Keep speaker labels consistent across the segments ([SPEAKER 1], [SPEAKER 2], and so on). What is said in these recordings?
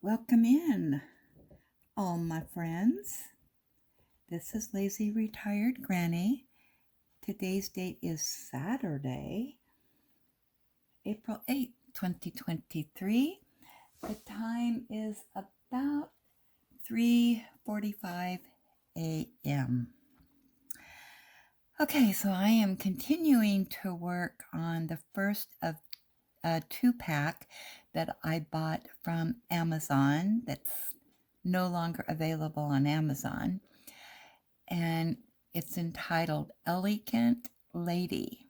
[SPEAKER 1] Welcome in, all my friends. This is Lazy Retired Granny. Today's date is Saturday, April 8th, 2023. The time is about 3:45 a.m. Okay, so I am continuing to work on the first of a 2-pack that I bought from Amazon that's no longer available on Amazon. And it's entitled Elegant Lady.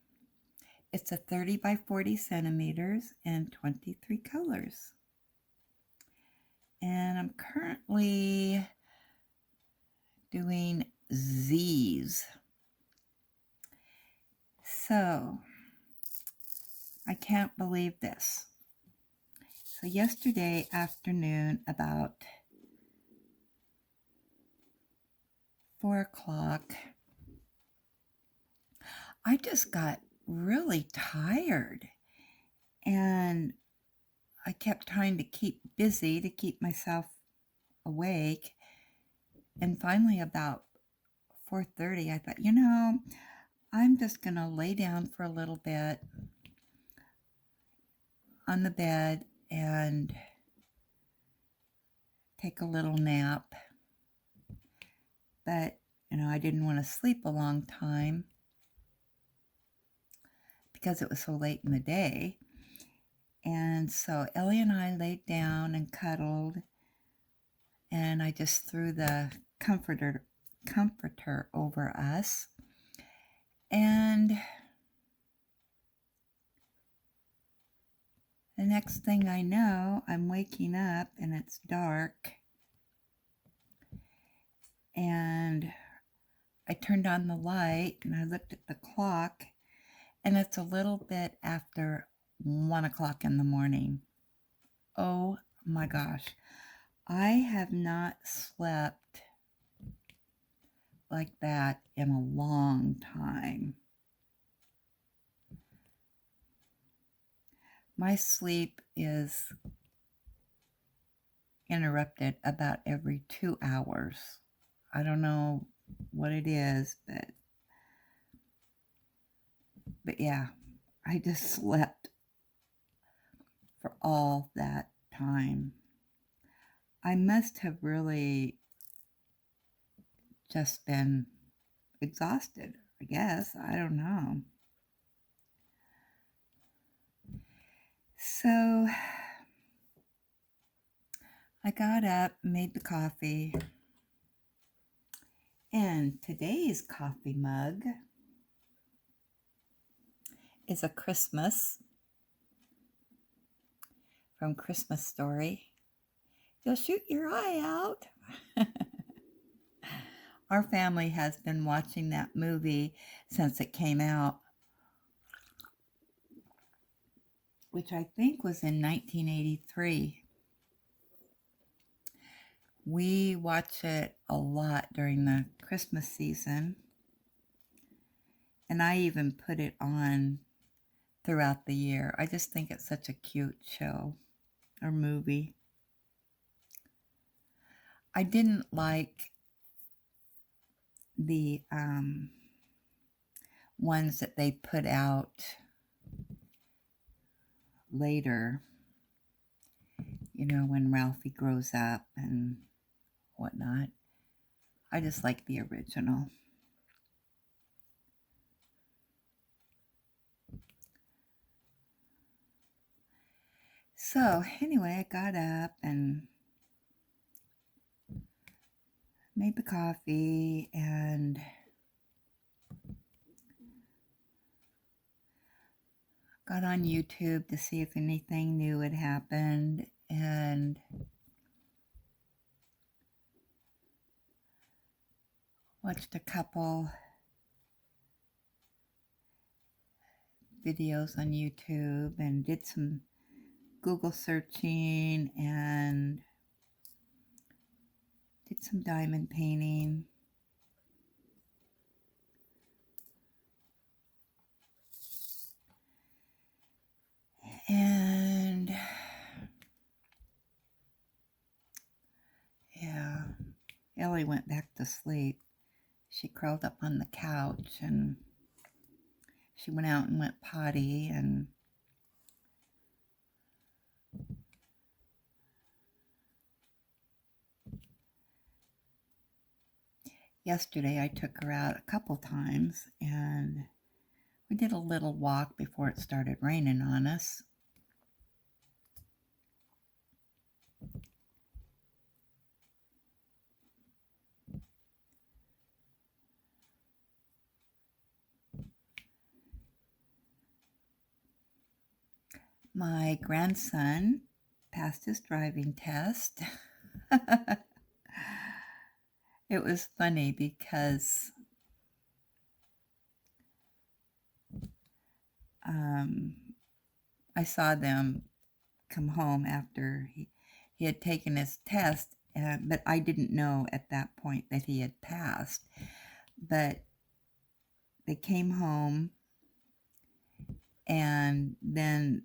[SPEAKER 1] It's a 30 by 40 centimeters and 23 colors. And I'm currently doing Z's. So, I can't believe this. So yesterday afternoon, about 4 o'clock, I just got really tired. And I kept trying to keep busy to keep myself awake. And finally, about 4:30, I thought, I'm just going to lay down for a little bit on the bed and take a little nap. But, I didn't want to sleep a long time because it was so late in the day. And so Ellie and I laid down and cuddled, and I just threw the comforter over us. And the next thing I know, I'm waking up and it's dark. And I turned on the light and I looked at the clock, and it's a little bit after 1 o'clock in the morning. Oh my gosh. I have not slept like that in a long time. My sleep is interrupted about every 2 hours. I don't know what it is, but yeah, I just slept for all that time. I must have really just been exhausted, I guess. I don't know. So I got up, made the coffee, and today's coffee mug is a Christmas from Christmas Story. You'll shoot your eye out. Our family has been watching that movie since it came out, which I think was in 1983. We watch it a lot during the Christmas season, and I even put it on throughout the year. I just think it's such a cute show or movie. I didn't like the ones that they put out later, when Ralphie grows up and whatnot. I just like the original. So anyway, I got up and made the coffee and got on YouTube to see if anything new had happened, and watched a couple videos on YouTube and did some Google searching and did some diamond painting. And Ellie went back to sleep. She curled up on the couch and she went out and went potty, and yesterday I took her out a couple times and we did a little walk before it started raining on us. My grandson passed his driving test. It was funny because I saw them come home after he had taken his test, but I didn't know at that point that he had passed. But they came home, and then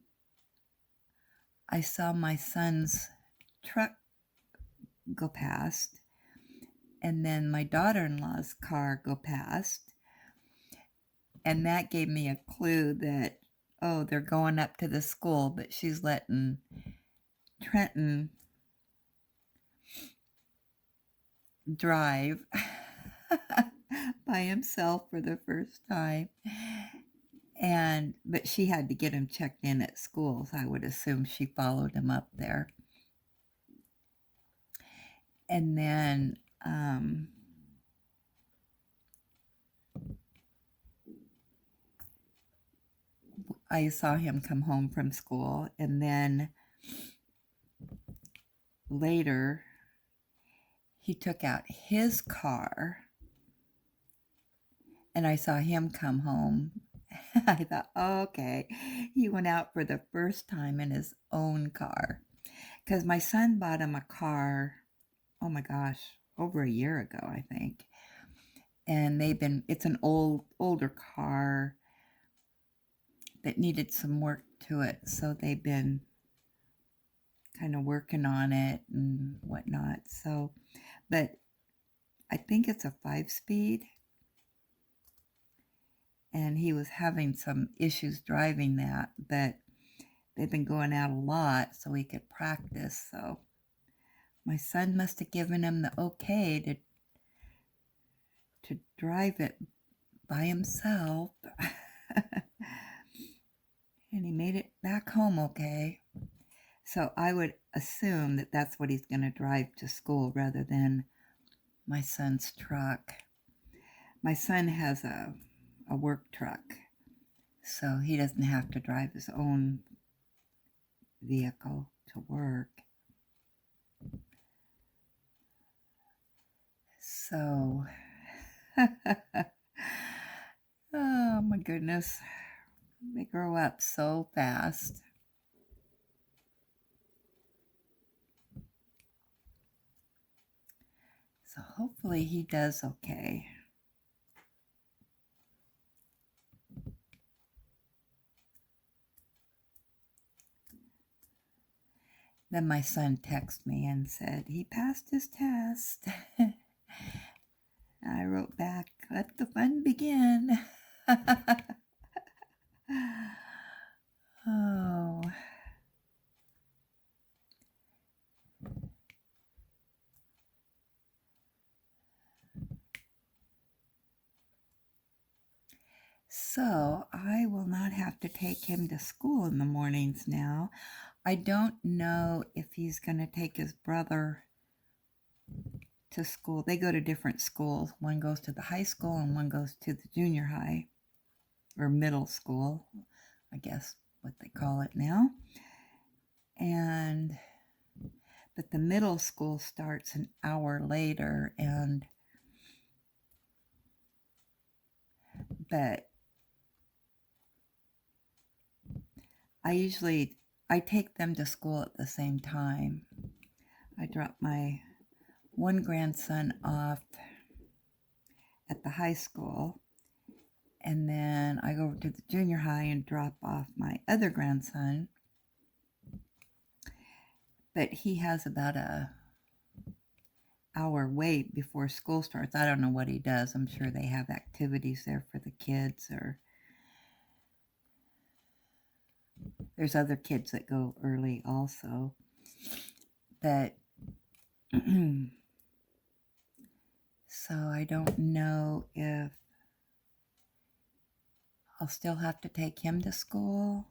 [SPEAKER 1] I saw my son's truck go past, and then my daughter-in-law's car go past, and that gave me a clue that, oh, they're going up to the school, but she's letting Trenton drive by himself for the first time. But she had to get him checked in at school, so I would assume she followed him up there. And then I saw him come home from school, and then later he took out his car and I saw him come home. I thought, oh, okay, he went out for the first time in his own car, because my son bought him a car, oh my gosh, over a year ago, I think. And it's an older car that needed some work to it, so they've been kind of working on it and whatnot. So, but I think it's a 5-speed, and he was having some issues driving that, but they've been going out a lot so he could practice. So my son must have given him the okay to drive it by himself. And he made it back home okay. So I would assume that that's what he's going to drive to school rather than my son's truck. My son has a work truck, so he doesn't have to drive his own vehicle to work. So, oh my goodness, they grow up so fast. So hopefully he does okay. Then my son texted me and said he passed his test. I wrote back, let the fun begin. Oh. So I will not have to take him to school in the mornings now. I don't know if he's going to take his brother to school. They go to different schools. One goes to the high school and one goes to the junior high, or middle school, I guess what they call it now. But the middle school starts an hour later, but I take them to school at the same time. I drop my one grandson off at the high school, and then I go over to the junior high and drop off my other grandson. But he has about a hour wait before school starts. I don't know what he does. I'm sure they have activities there for the kids, or there's other kids that go early also. But so I don't know if I'll still have to take him to school.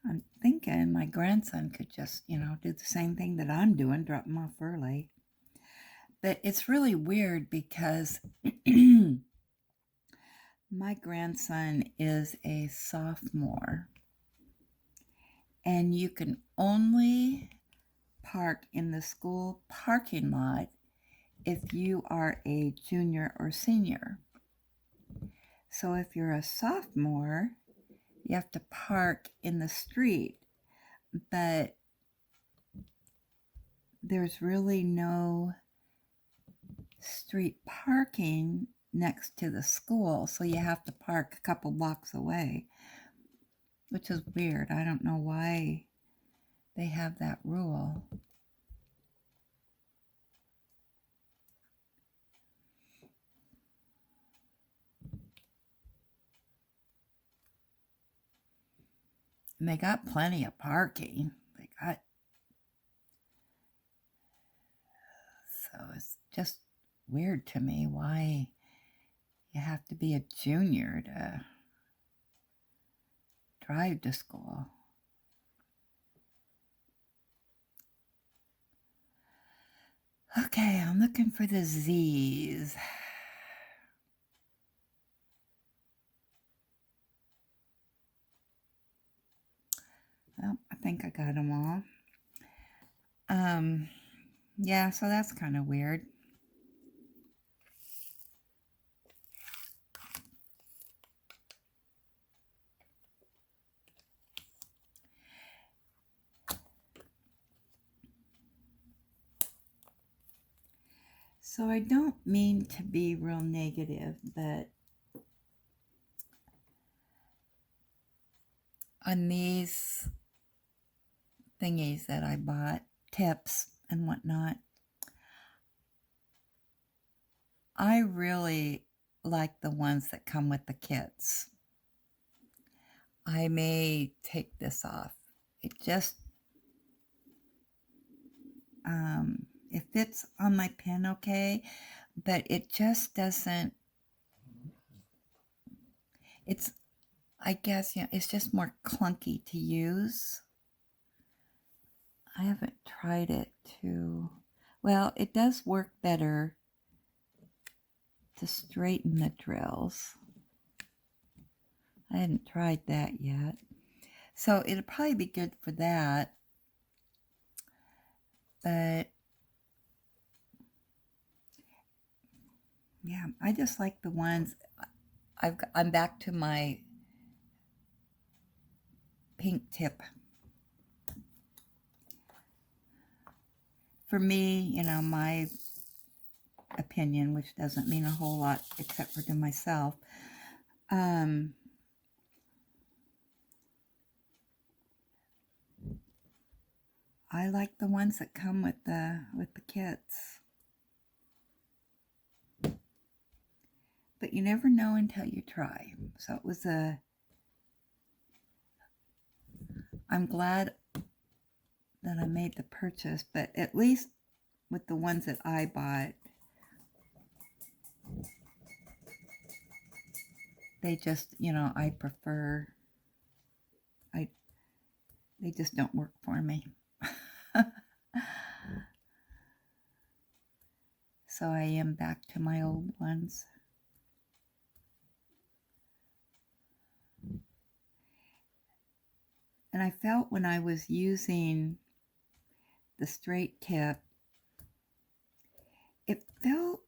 [SPEAKER 1] I'm thinking my grandson could just, do the same thing that I'm doing, drop him off early. But it's really weird because my grandson is a sophomore, and you can only park in the school parking lot if you are a junior or senior. So if you're a sophomore, you have to park in the street, but there's really no street parking next to the school, so you have to park a couple blocks away, which is weird. I don't know why they have that rule. And they got plenty of parking. So it's just weird to me why you have to be a junior to drive to school. Okay, I'm looking for the Z's. Well, I think I got them all. Yeah, so that's kind of weird. So I don't mean to be real negative, but on these thingies that I bought, tips and whatnot, I really like the ones that come with the kits. I may take this off. It just, it fits on my pin okay, but it just doesn't, it's, I guess, it's just more clunky to use. I haven't tried it to, well, it does work better to straighten the drills. I hadn't tried that yet. So it'll probably be good for that. But yeah, I just like the ones. I'm back to my pink tip. For me, my opinion, which doesn't mean a whole lot except for to myself, I like the ones that come with the kits. But you never know until you try. So it was I'm glad that I made the purchase, but at least with the ones that I bought, they just, I prefer, they just don't work for me. So I am back to my old ones. And I felt when I was using the straight tip, it felt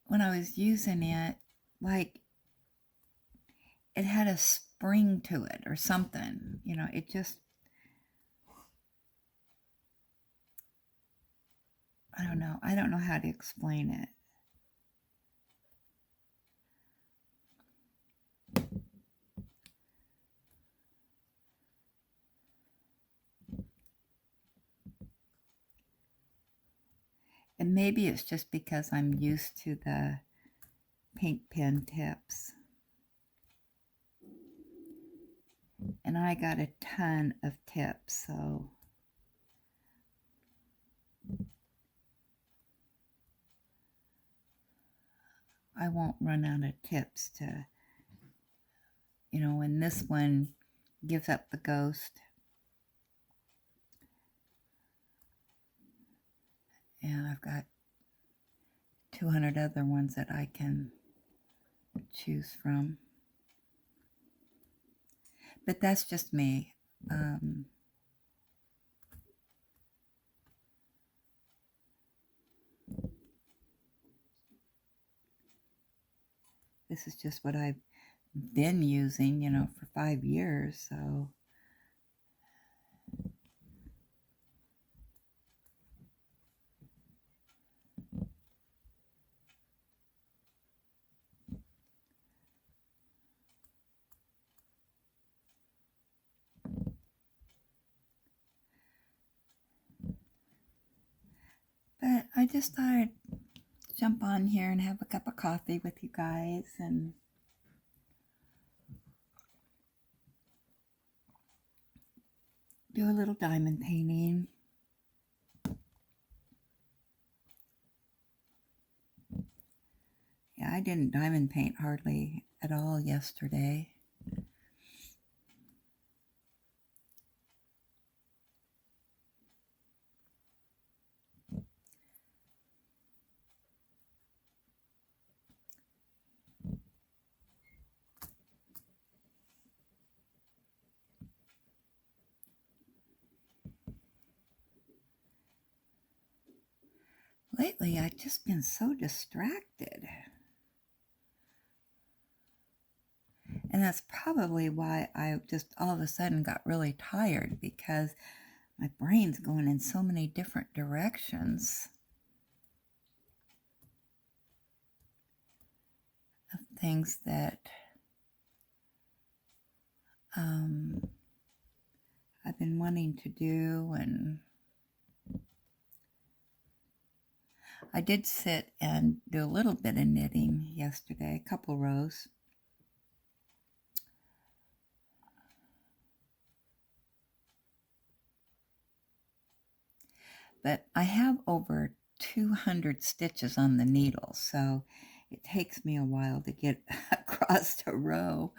[SPEAKER 1] when I was using it like it had a spring to it or something. It just, I don't know. I don't know how to explain it. And maybe it's just because I'm used to the pink pen tips. And I got a ton of tips, so I won't run out of tips to, when this one gives up the ghost. And I've got 200 other ones that I can choose from. But that's just me. This is just what I've been using, for 5 years, so. But I just thought I'd jump on here and have a cup of coffee with you guys and do a little diamond painting. Yeah, I didn't diamond paint hardly at all yesterday. Lately, I've just been so distracted. And that's probably why I just all of a sudden got really tired, because my brain's going in so many different directions of things that I've been wanting to do. And I did sit and do a little bit of knitting yesterday, a couple rows. But I have over 200 stitches on the needle, so it takes me a while to get across a row.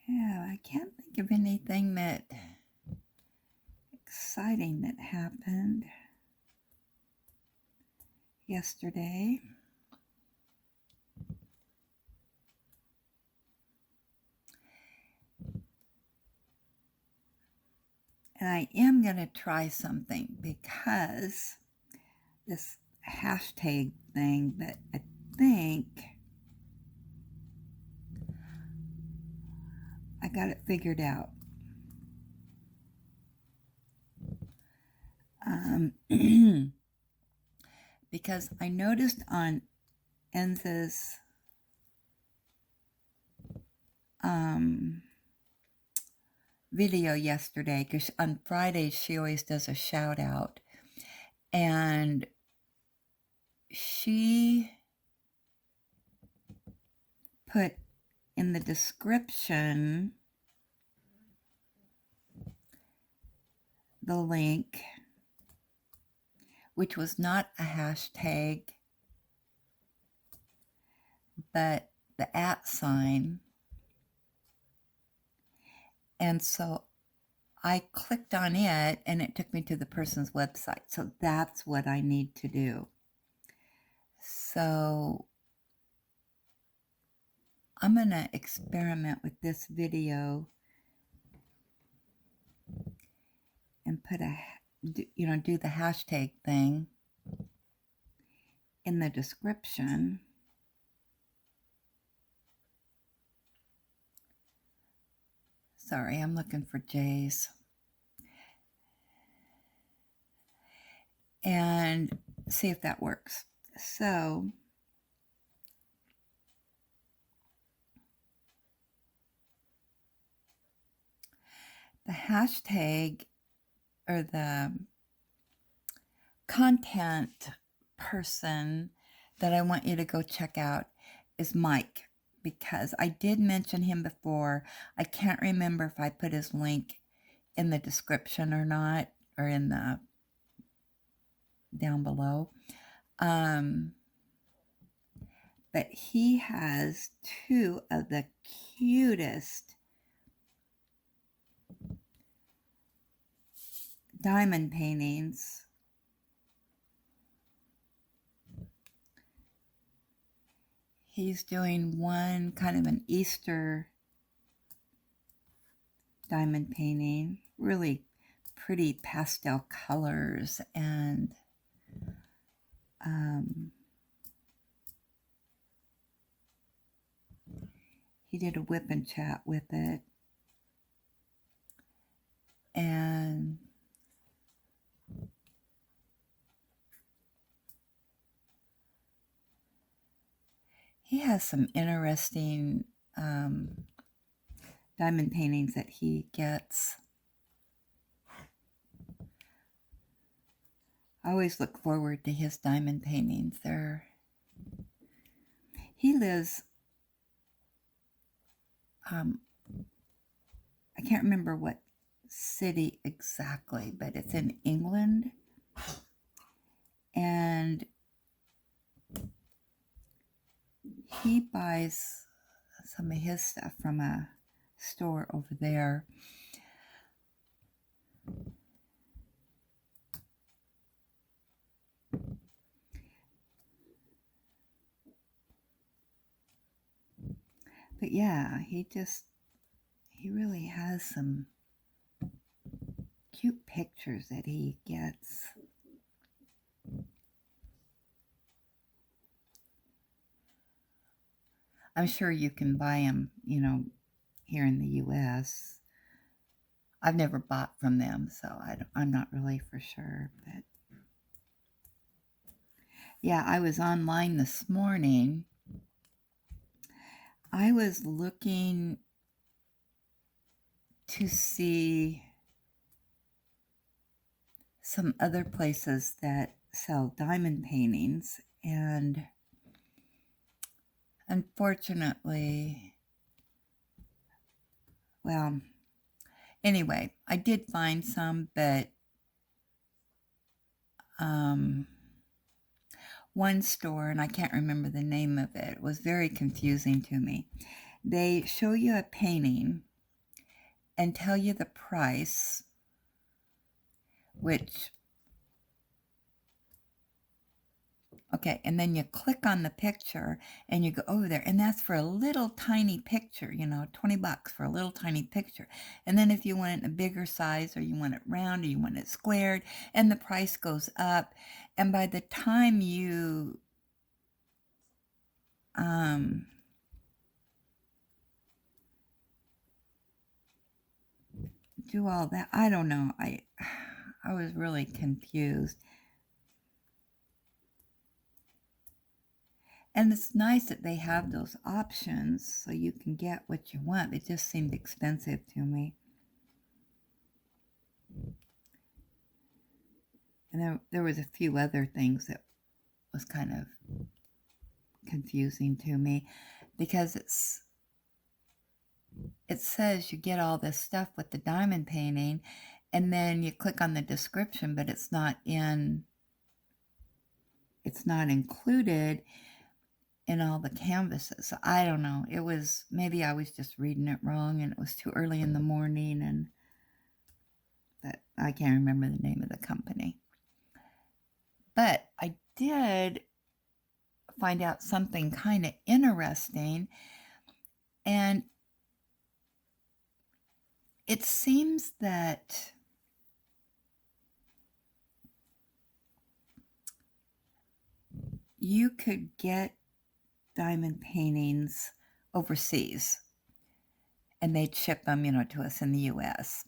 [SPEAKER 1] Yeah, I can't think of anything that exciting that happened yesterday. And I am going to try something, because this hashtag thing that I think I got it figured out. Because I noticed on Enza's video yesterday, because on Fridays she always does a shout out, and she put in the description the link, which was not a hashtag, but the @ sign. And so I clicked on it and it took me to the person's website. So that's what I need to do. So I'm going to experiment with this video and put do the hashtag thing in the description. Sorry, I'm looking for J's. And see if that works. So the hashtag or the content person that I want you to go check out is Mike, because I did mention him before. I can't remember if I put his link in the description or not, or in the down below. But he has two of the cutest diamond paintings. He's doing one kind of an Easter diamond painting, really pretty pastel colors, and he did a whip and chat with it, and he has some interesting diamond paintings that he gets. I always look forward to his diamond paintings. He lives, I can't remember what city exactly, but it's in England. And he buys some of his stuff from a store over there. But yeah, he really has some cute pictures that he gets. I'm sure you can buy them, here in the U.S. I've never bought from them, so I'm not really for sure. But yeah, I was online this morning. I was looking to see some other places that sell diamond paintings, and unfortunately, well, anyway, I did find some, but one store, and I can't remember the name of it, was very confusing to me. They show you a painting and tell you the price, okay, and then you click on the picture and you go over there, and that's for a little tiny picture, $20 for a little tiny picture. And then if you want it in a bigger size, or you want it round, or you want it squared, and the price goes up. And by the time you do all that, I don't know, I was really confused. And it's nice that they have those options so you can get what you want. It just seemed expensive to me. And there was a few other things that was kind of confusing to me, because it says you get all this stuff with the diamond painting, and then you click on the description, but it's not included in all the canvases. So I don't know. Maybe I was just reading it wrong, and it was too early in the morning, but I can't remember the name of the company. But I did find out something kind of interesting, and it seems that you could get diamond paintings overseas, and they'd ship them, to us in the US.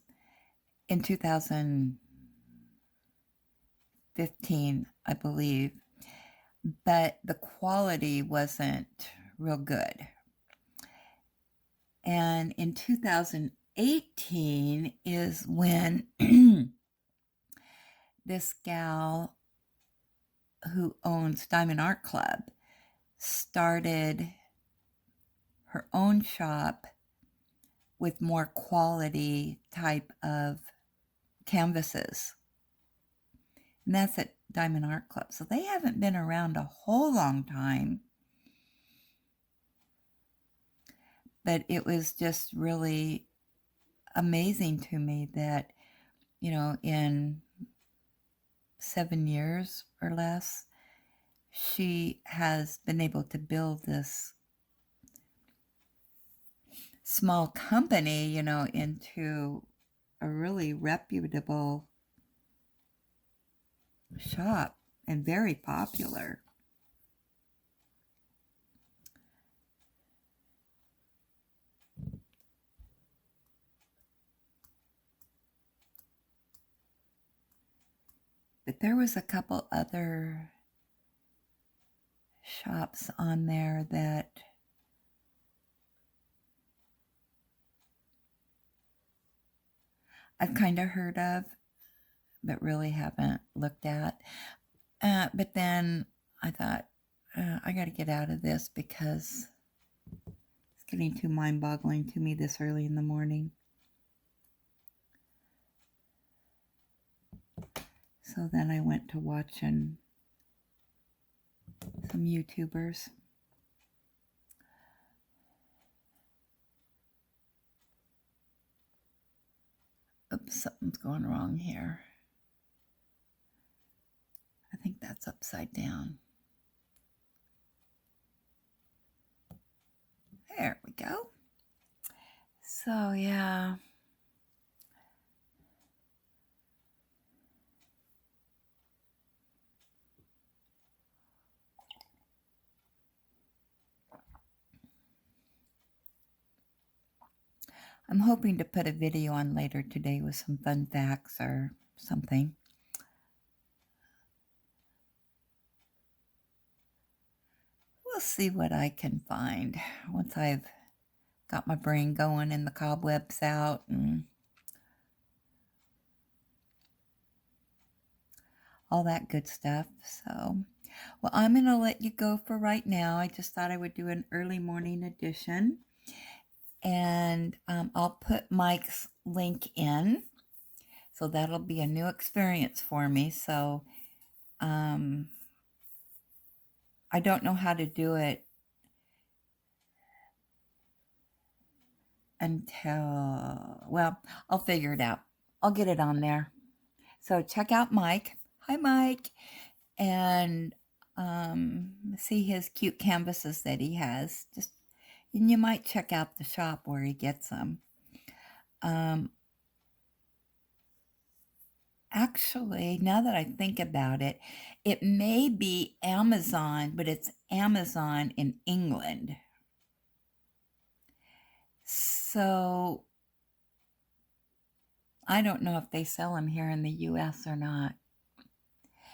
[SPEAKER 1] In 2015, I believe, but the quality wasn't real good. And in 2018 is when this gal who owns Diamond Art Club started her own shop with more quality type of canvases. And that's at Diamond Art Club. So they haven't been around a whole long time. But it was just really amazing to me that, in 7 years or less, she has been able to build this small company, into a really reputable shop and very popular. But there was a couple other shops on there that I've kind of heard of, but really haven't looked at. But then I thought, I got to get out of this because it's getting too mind-boggling to me this early in the morning. So then I went to watching some YouTubers. Oops, something's going wrong here. I think that's upside down. There we go. So, yeah. I'm hoping to put a video on later today with some fun facts or something. We'll see what I can find once I've got my brain going and the cobwebs out and all that good stuff. So, well, I'm going to let you go for right now. I just thought I would do an early morning edition. And I'll put Mike's link in. So that'll be a new experience for me. So I don't know how to do it until, well, I'll figure it out. I'll get it on there. So check out Mike. Hi, Mike. And see his cute canvases that he has. And you might check out the shop where he gets them. Actually, now that I think about it, it may be Amazon, but it's Amazon in England. So I don't know if they sell them here in the US or not.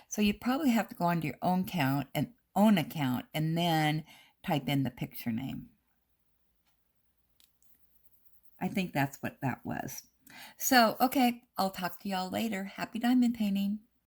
[SPEAKER 1] So you probably have to go onto your own account and then type in the picture name. I think that's what that was. So, okay, I'll talk to y'all later. Happy diamond painting.